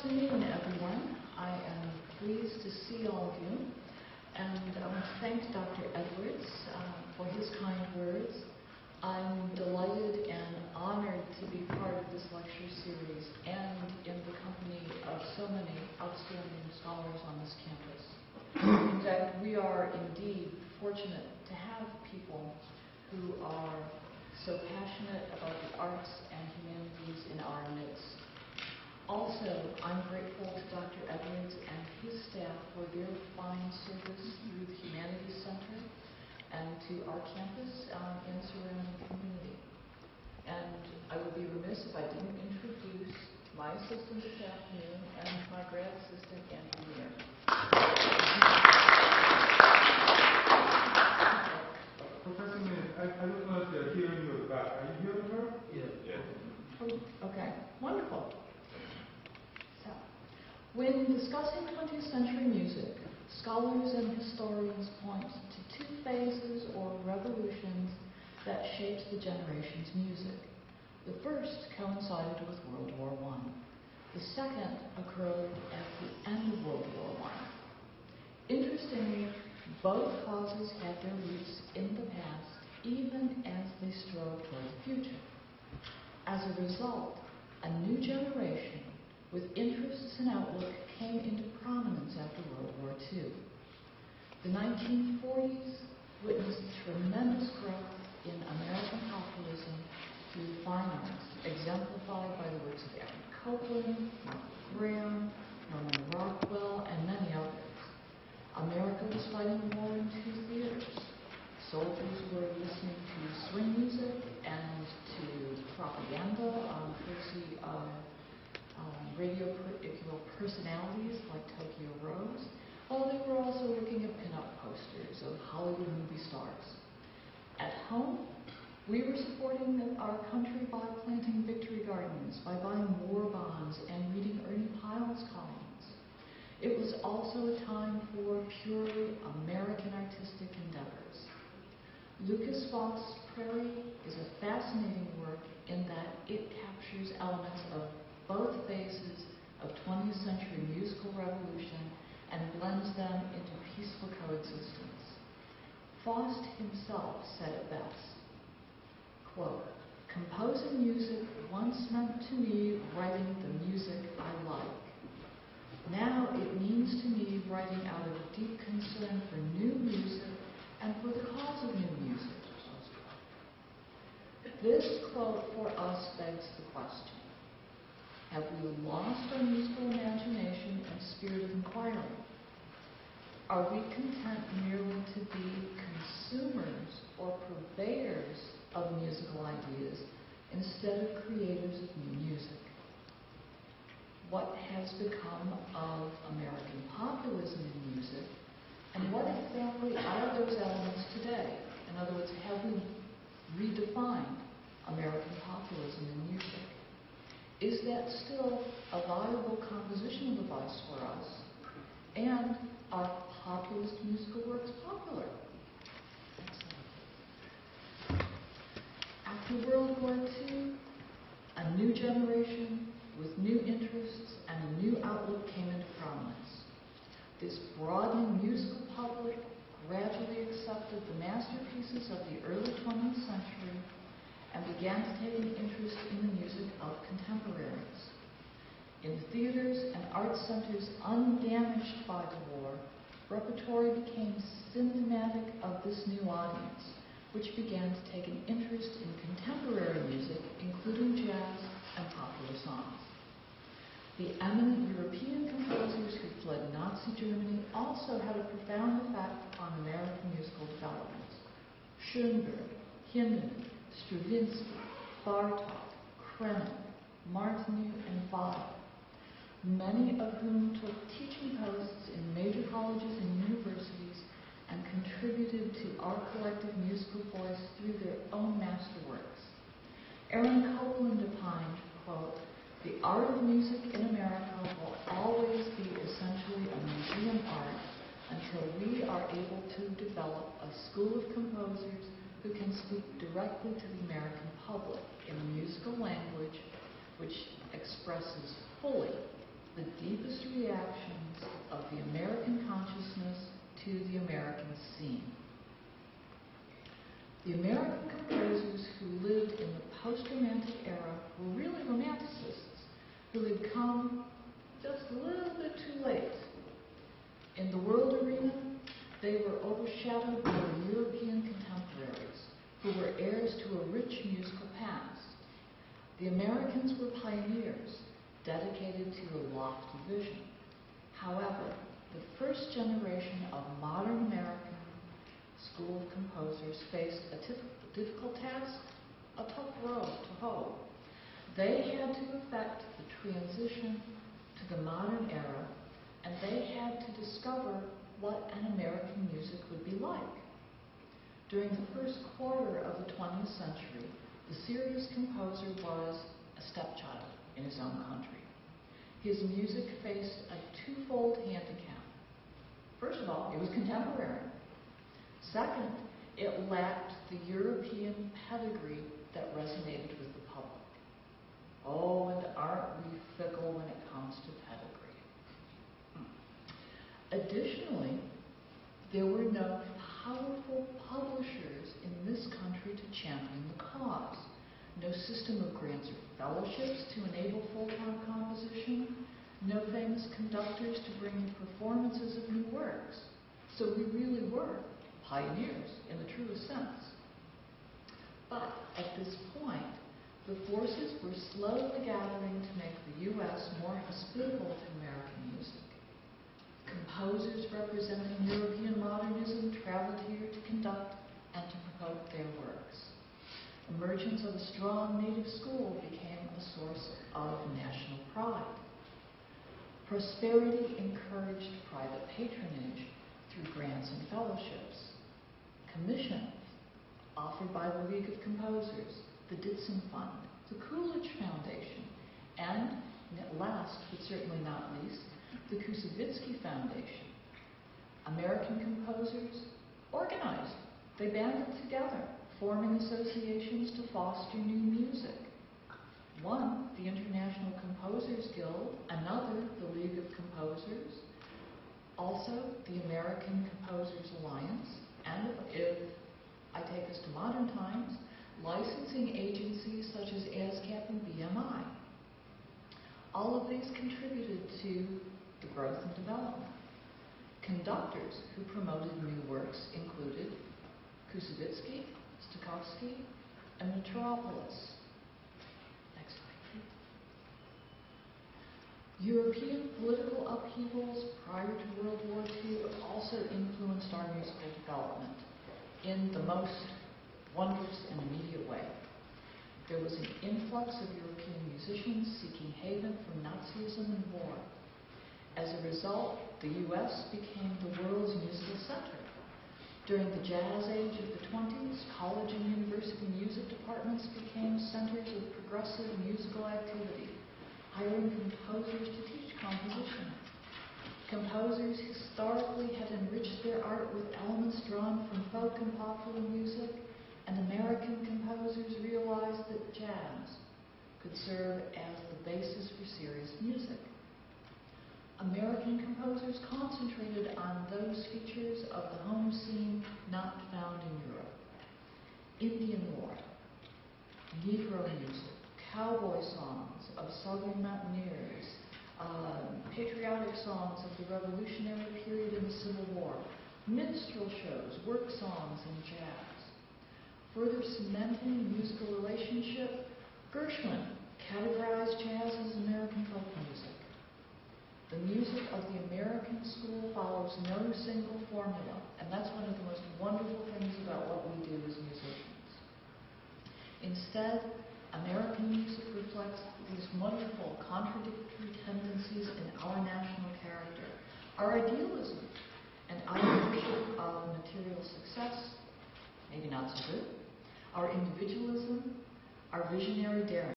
afternoon, everyone. I am pleased to see all of you, and I want to thank Dr. Edwards for his kind words. I'm delighted and honored to be part of this lecture series and in the company of so many outstanding scholars on this campus. In fact, we are indeed fortunate to have people who are so passionate about the arts and humanities in our midst. Also, I'm grateful to Dr. Edwards and his staff for their fine service through the Humanities Center and to our campus and surrounding community. And I would be remiss if I didn't introduce my assistant this afternoon and my grad assistant, Andrew Muir. Professor May, I don't know if they're hearing you back. Are you hearing her? Yeah. Oh, okay, wonderful. So, when discussing 20th century music, scholars and historians point to two phases or revolutions that shaped the generation's music. The first coincided with World War I. The second occurred at the end of World War I. Interestingly, both causes had their roots in the past, even as they strove toward the future. As a result, a new generation with interests and outlook came into prominence after World War II. The 1940s witnessed tremendous growth in American populism through the fine arts, exemplified by the works of Aaron Copland, Mark Graham, Norman Rockwell, and many others. America was fighting war in two theaters. Soldiers were listening to swing music and to propaganda courtesy of radio personalities like Tokyo Rose, while they were also looking at pin-up posters of Hollywood movie stars. At home, we were supporting our country by planting victory gardens, by buying war bonds, and reading Ernie Pyle's columns. It was also a time for purely American artistic endeavors. Lucas Voss' Prairie is a fascinating work in that it captures elements of both phases of 20th century musical revolution and blends them into peaceful coexistence. Faust himself said it best, quote, "Composing music once meant to me writing the music I like. Now it means to me writing out of a deep concern for new music and for the cause of new music." This quote for us begs the question, have we lost our musical imagination and spirit of inquiry? Are we content merely to be consumers or purveyors of musical ideas instead of creators of new music? What has become of American populism in music, and what exactly are those elements today? In other words, have we redefined American populism in music? Is that still a viable compositional device for us? And are populist musical works popular? After World War II, a new generation with new interests and a new outlook came into prominence. This broadening musical public gradually accepted the masterpieces of the early 20th century and began to take an interest in the music of contemporaries. In theaters and art centers undamaged by the war, repertory became symptomatic of this new audience, which began to take an interest in contemporary music, including jazz and popular songs. The eminent European composers who fled Nazi Germany also had a profound effect on American musical development. Schoenberg, Hindemith, Stravinsky, Bartók, Krenek, Martinu, and Weill, many of whom took teaching posts in major colleges and universities and contributed to our collective musical voice through their own masterworks. Aaron Copland opined, quote, "The art of music in America will always be essentially a museum art until we are able to develop a school of composers who can speak directly to the American public in a musical language which expresses fully the deepest reactions of the American consciousness to the American scene. The American composers who lived in the post-Romantic era were really romanticists who had come just a little bit too late. In the world arena, they were overshadowed by the European contemporaries, who were heirs to a rich musical past. The Americans were pioneers, dedicated to a lofty vision. However, the first generation of modern American school of composers faced a difficult task, a tough road to hoe. They had to effect the transition to the modern era, and they had to discover what an American music would be like. During the first quarter of the 20th century, the serious composer was a stepchild in his own country. His music faced a twofold handicap. First of all, it was contemporary. Second, it lacked the European pedigree that resonated with the public. Oh, and aren't we fickle when it comes to pedigree? Additionally, there were no powerful publishers in this country to champion the cause. No system of grants or fellowships to enable full-time composition. No famous conductors to bring in performances of new works. So we really were pioneers in the truest sense. But at this point, the forces were slowly gathering to make the U.S. more hospitable to American music. Composers representing European modernism traveled here to conduct and to promote their works. Emergence of a strong native school became a source of national pride. Prosperity encouraged private patronage through grants and fellowships. Commissions offered by the League of Composers, the Ditson Fund, the Coolidge Foundation, and, last but certainly not least, the Kusevitsky Foundation. American composers organized. They banded together, forming associations to foster new music. One, the International Composers Guild, another, the League of Composers, also the American Composers Alliance, and if I take us to modern times, licensing agencies such as ASCAP and BMI. All of these contributed to the growth and development. Conductors who promoted new works included Kusevitsky, Stokowski, and Metropolis. Next slide, please. European political upheavals prior to World War II also influenced our musical development in the most wondrous and immediate way. There was an influx of European musicians seeking haven from Nazism and war. As a result, the U.S. became the world's musical center. During the jazz age of the 20s, college and university music departments became centers of progressive musical activity, hiring composers to teach composition. Composers historically had enriched their art with elements drawn from folk and popular music, and American composers realized that jazz could serve as the basis for serious music. American composers concentrated on those features of the home scene not found in Europe. Indian war, Negro music, cowboy songs of Southern mountaineers, patriotic songs of the Revolutionary period and the Civil War, minstrel shows, work songs, and jazz. Further cementing the musical relationship, Gershwin categorized jazz as American folk music. The music of the American school follows no single formula, and that's one of the most wonderful things about what we do as musicians. Instead, American music reflects these wonderful contradictory tendencies in our national character, our idealism, and our worship of material success, maybe not so good, our individualism, our visionary daring.